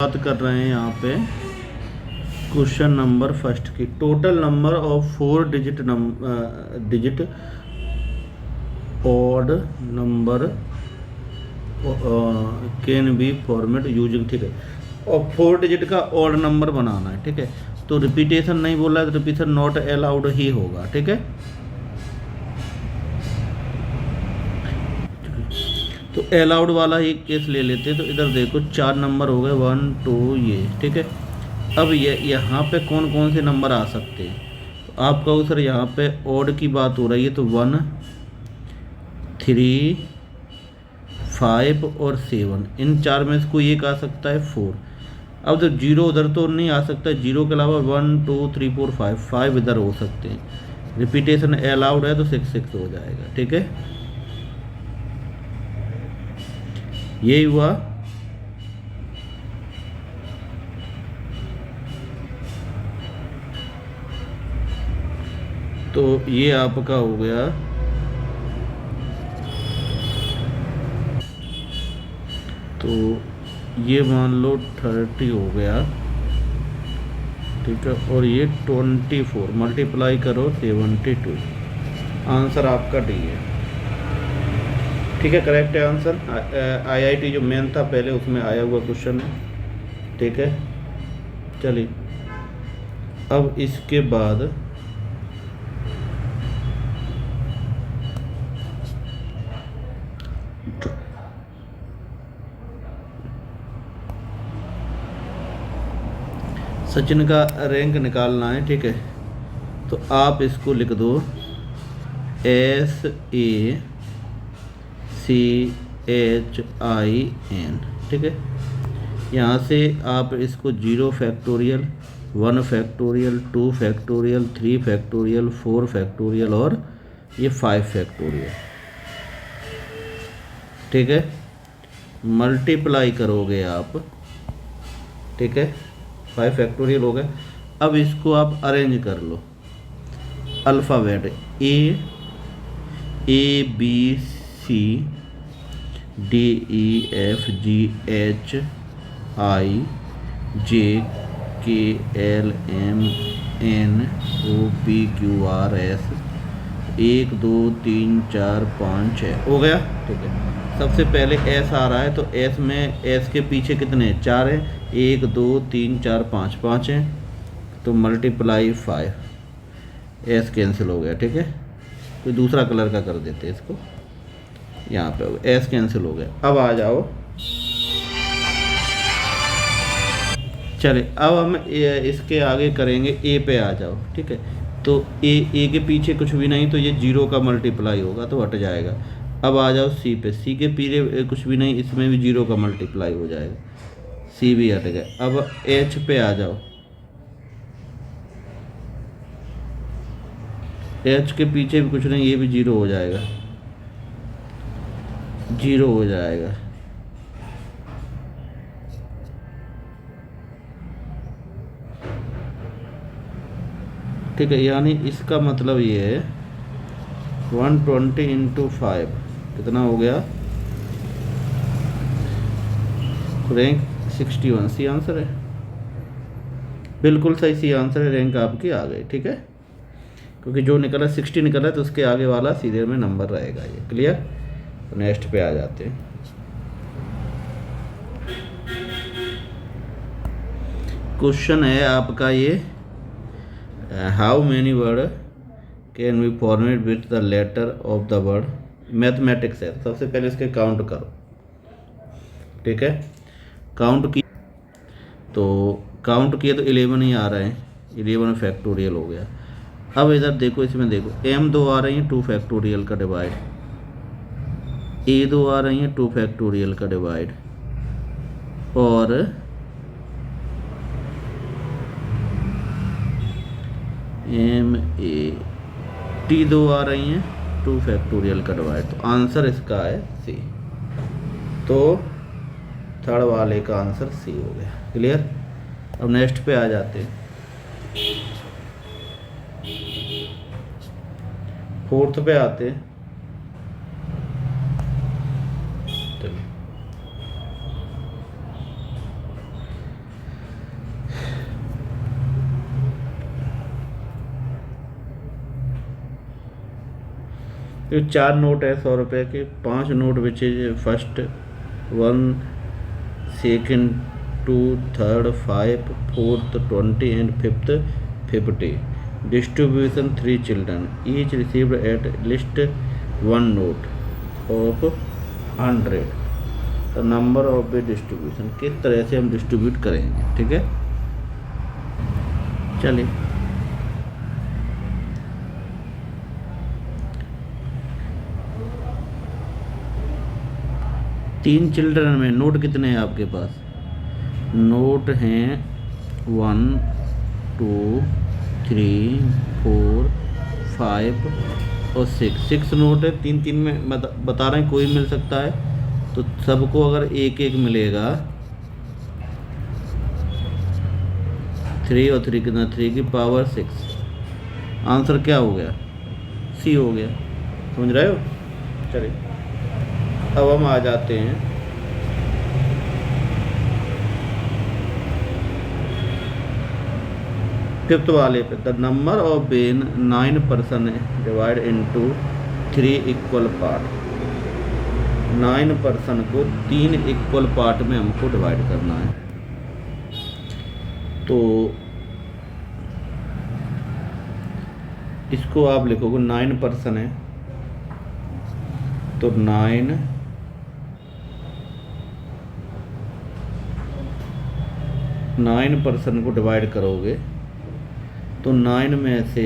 बात कर रहे हैं यहाँ पे क्वेश्चन नंबर फर्स्ट की। Total number of 4 digit odd number can be format using, ठीक है। और 4 डिजिट का ऑड नंबर बनाना है, ठीक है। तो रिपीटेशन नहीं बोला है तो रिपीटेशन नॉट अलाउड ही होगा, ठीक है। तो अलाउड वाला ही केस ले लेते हैं। तो इधर देखो 4 नंबर हो गए, 1 2 ये, ठीक है। अब ये यहाँ पे कौन कौन से नंबर आ सकते हैं। तो आप कहो सर यहाँ पे ऑड की बात हो रही है तो 1 3 5 और 7, इन 4 में से कोई एक आ सकता है 4। अब तो 0 उधर तो नहीं आ सकता, 0 के अलावा 1 2 3 4 5 इधर हो सकते हैं। रिपीटेशन अलाउड है तो 6 6 हो जाएगा, ठीक है। यही हुआ। तो ये आपका हो गया। तो ये मान लो 30 हो गया, ठीक है। और ये 24 मल्टीप्लाई करो 72, आंसर आपका डी है, ठीक है। करेक्ट है आंसर। IIT जो मेन था पहले उसमें आया हुआ क्वेश्चन है, ठीक है। चलिए अब इसके बाद सचिन का रैंक निकालना है, ठीक है। तो आप इसको लिख दो SACHIN, ठीक है। यहाँ से आप इसको 0 factorial 1 factorial 2 factorial 3 factorial 4 factorial और ये 5 फैक्टोरियल, ठीक है, मल्टीप्लाई करोगे आप, ठीक है। 5 फैक्टोरियल हो गए। अब इसको आप अरेंज कर लो अल्फ़ाबेट ABCDEFGHIJKLMNOPQRS 1 2 3 4 5 6 हो गया, ठीक है। सबसे पहले एस आ रहा है तो एस में एस के पीछे कितने 4 हैं, 1 2 3 4 5 5 हैं, तो मल्टीप्लाई 5, एस कैंसिल हो गया, ठीक है। कोई दूसरा कलर का कर देते हैं इसको, यहाँ पे हो गया, एस कैंसिल हो गया। अब आ जाओ, चलिए अब हम इसके आगे करेंगे, ए पे आ जाओ, ठीक है। तो ए के पीछे कुछ भी नहीं तो ये 0 का मल्टीप्लाई होगा तो हट जाएगा। अब आ जाओ सी पे, सी के पीछे कुछ भी नहीं, इसमें भी 0 का मल्टीप्लाई हो जाएगा, सी भी हट गया। अब एच पे आ जाओ, एच के पीछे भी कुछ नहीं, ये भी 0 हो जाएगा, 0 हो जाएगा, ठीक है। यानी इसका मतलब ये है 120 × 5 कितना हो गया, रैंक 61, सी आंसर है, बिल्कुल सही सी आंसर है, रैंक आपकी आ गई, ठीक है। क्योंकि जो निकला 60 निकला तो उसके आगे वाला सीरियल में नंबर रहेगा, ये क्लियर। तो नेक्स्ट पे आ जाते हैं। क्वेश्चन है आपका ये, how many word can be format with the letter of the word, mathematics है। सबसे पहले इसके काउंट करो, ठीक है। काउंट की तो काउंट किए तो 11 ही आ रहे हैं, 11 फैक्टोरियल हो गया। अब इधर देखो, इसमें देखो M2 आ रही है 2 फैक्टोरियल का डिवाइड, A2 आ रही है 2 फैक्टोरियल का डिवाइड, और T2 आ रही हैं 2 फैक्टोरियल का डिवाइड। तो आंसर इसका है सी। तो थर्ड वाले का आंसर सी हो गया, क्लियर। अब नेक्स्ट पे आ जाते हैं, फोर्थ पे आते हैं। ये 4 नोट है 100 रुपये के, 5 note which is first 1, second 2, third 5, fourth 20 and fifth 50. Distribution 3 children each received at least 1 note of 100. The number of the distribution, किस तरह से हम डिस्ट्रीब्यूट करेंगे, ठीक है। चलिए तीन चिल्ड्रन में नोट कितने हैं आपके पास? नोट हैं 1, 2, 3, 4, 5 और 6 नोट है। 3 में बता रहे हैं, कोई मिल सकता है, तो सबको अगर एक एक मिलेगा 3 और 3 कितना, 3 की पावर 6। आंसर क्या हो गया? सी हो गया। समझ रहे हो? चलिए अब हम आ जाते हैं फिफ्थ वाले पे। The number of Ben 9 person divide into 3 equal part. 9 person को 3 इक्वल पार्ट में हमको डिवाइड करना है। तो इसको आप लिखोगे 9 पर्सन है, तो 9 पर्सन को डिवाइड करोगे तो 9 में से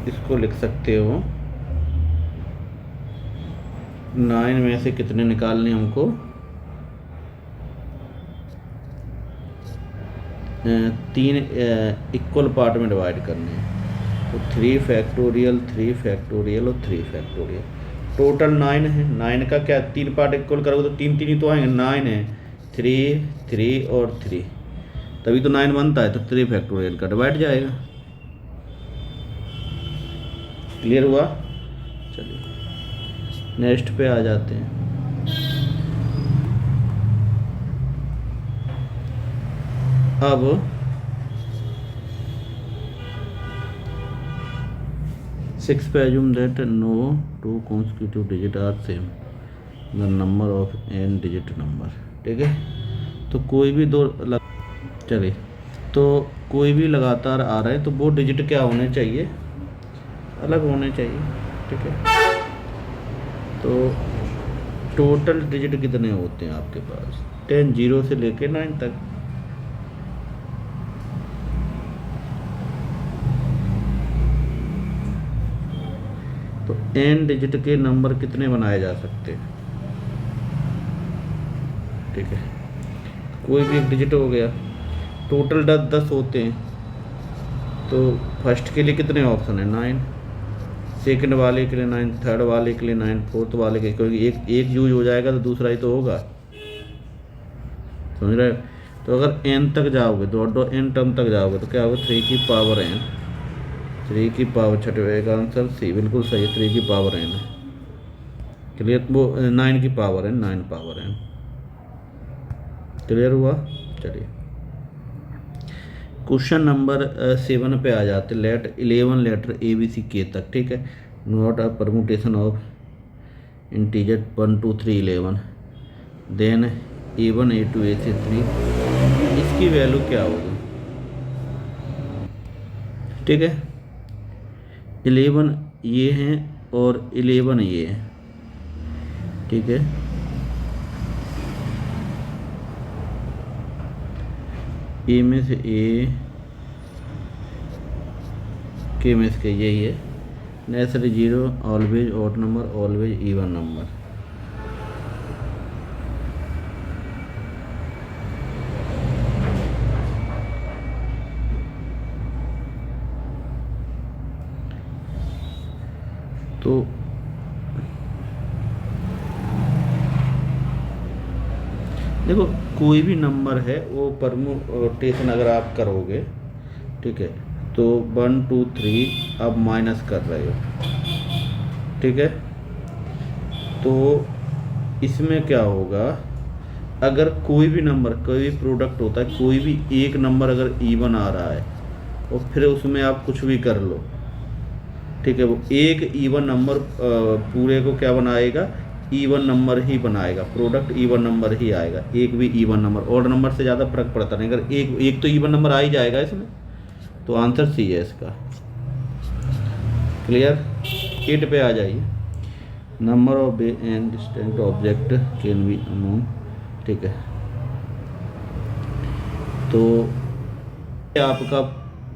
इसको लिख सकते हो, 9 में से कितने निकालने हमको? 3 इक्वल पार्ट में डिवाइड करने हैं। तो 3 फैक्टोरियल 3 फैक्टोरियल और 3 फैक्टोरियल, टोटल 9 है। 9 का क्या 3 पार्ट इक्वल करोगे तो 3 ही तो आएंगे। 9 है, 3, 3 और 3, तभी तो 9 बनता है। तो 3 फैक्टोरियल का डिवाइड जाएगा। क्लियर हुआ? चलिए नेक्स्ट पे आ जाते हैं। अब 6 पे assume that no 2 consecutive digit are same the number of n digit number, ठीक है। तो कोई भी दो चलिए, तो कोई भी लगातार आ रहा है तो वो डिजिट क्या होने चाहिए? अलग होने चाहिए, ठीक है। तो टोटल डिजिट कितने होते हैं आपके पास? 10, 0 से लेके 9 तक। तो n डिजिट के नंबर कितने बनाए जा सकते हैं? ठीक है, कोई भी एक डिजिट हो गया। टोटल 10 होते हैं, तो फर्स्ट के लिए कितने ऑप्शन है? 9, सेकंड वाले के लिए 9, थर्ड वाले के लिए 9, फोर्थ वाले के, क्योंकि एक यूज हो जाएगा तो दूसरा ही तो होगा। समझ रहे हो? तो अगर n तक जाओगे, दो n टर्म तक जाओगे तो क्या होगा? 3 की पावर n, 3 की पावर छठे का आंसर सी, बिल्कुल सही है। 3 की पावर n है। क्लियर? वो 9 की power n, 9 power n। Clear हुआ? चलिए क्वेश्चन नंबर 7 पे आ जाते। लेट 11 लेटर ABC के तक, ठीक है। Note a permutation of integer 1, 2, 3, 11, then A1, A2, AC3, इसकी वैल्यू क्या होगी? ठीक है, 11 ये हैं और 11 ये है, ठीक है। ए में से ए, के में से यही है। Necessary 0, always odd number, always even number. तो देखो कोई भी नंबर है वो परमुटेशन अगर आप करोगे, ठीक है, तो 1, 2, 3 आप माइनस कर रहे हो, ठीक है। तो इसमें क्या होगा? अगर कोई भी नंबर, कोई भी प्रोडक्ट होता है, कोई भी एक नंबर अगर इवन आ रहा है और फिर उसमें आप कुछ भी कर लो, ठीक है, वो एक इवन नंबर पूरे को क्या बनाएगा, इवन नंबर ही बनाएगा, प्रोडक्ट इवन नंबर ही आएगा, एक भी इवन नंबर, ऑड नंबर से ज़्यादा फर्क पड़ता नहीं। अगर एक एक तो इवन नंबर आ ही जाएगा इसमें, तो आंसर सी है इसका। क्लियर। 8 पे आ जाइए। Number of and distant object can be among, ठीक है, तो ये आपका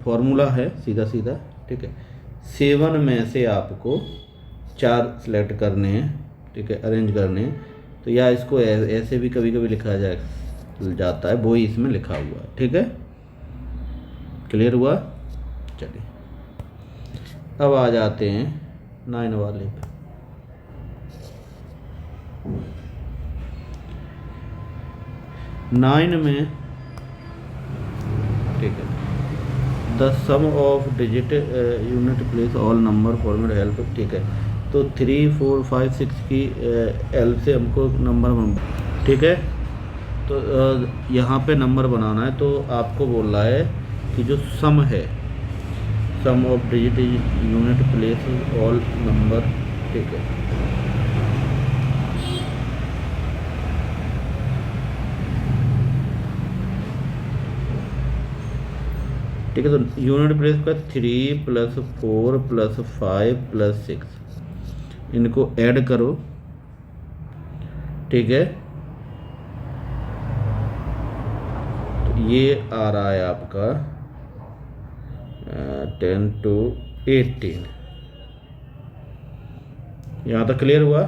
फॉर्मूला है सीधा सीधा, ठीक है। 7 में से आपको 4 सेलेक्ट करने हैं, ठीक है, अरेंज करने हैं। तो या इसको ऐसे भी कभी कभी लिखा जाता है, वो ही इसमें लिखा हुआ है, ठीक है। क्लियर हुआ। चलिए अब आ जाते हैं 9 वाले पे। नाइन में, ठीक है, the sum of digit unit place all number format help, ठीक है। तो 3, 4, 5, 6 की हेल्प से हमको नंबर, ठीक है। तो यहाँ पे नंबर बनाना है, तो आपको बोल रहा है कि जो सम है, sum of digit unit place all number, ठीक है। ठीक है, तो यूनिट प्लेस का 3 + 4 + 5 + 6, इनको ऐड करो, ठीक है। तो ये आ रहा है आपका 10 to 18। यहाँ तक क्लियर हुआ।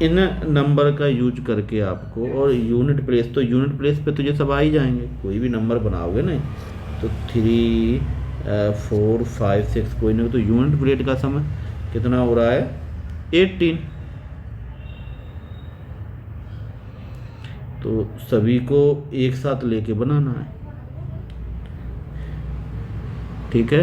इन नंबर का यूज करके आपको, और यूनिट प्लेस, तो यूनिट प्लेस पे तो ये सब आ ही जाएंगे, कोई भी नंबर बनाओगे ना, तो 3, 4, 5, 6 कोई नहीं, तो यूनिट प्लेस का समय कितना हो रहा है, 18। तो सभी को एक साथ लेके बनाना है, ठीक है।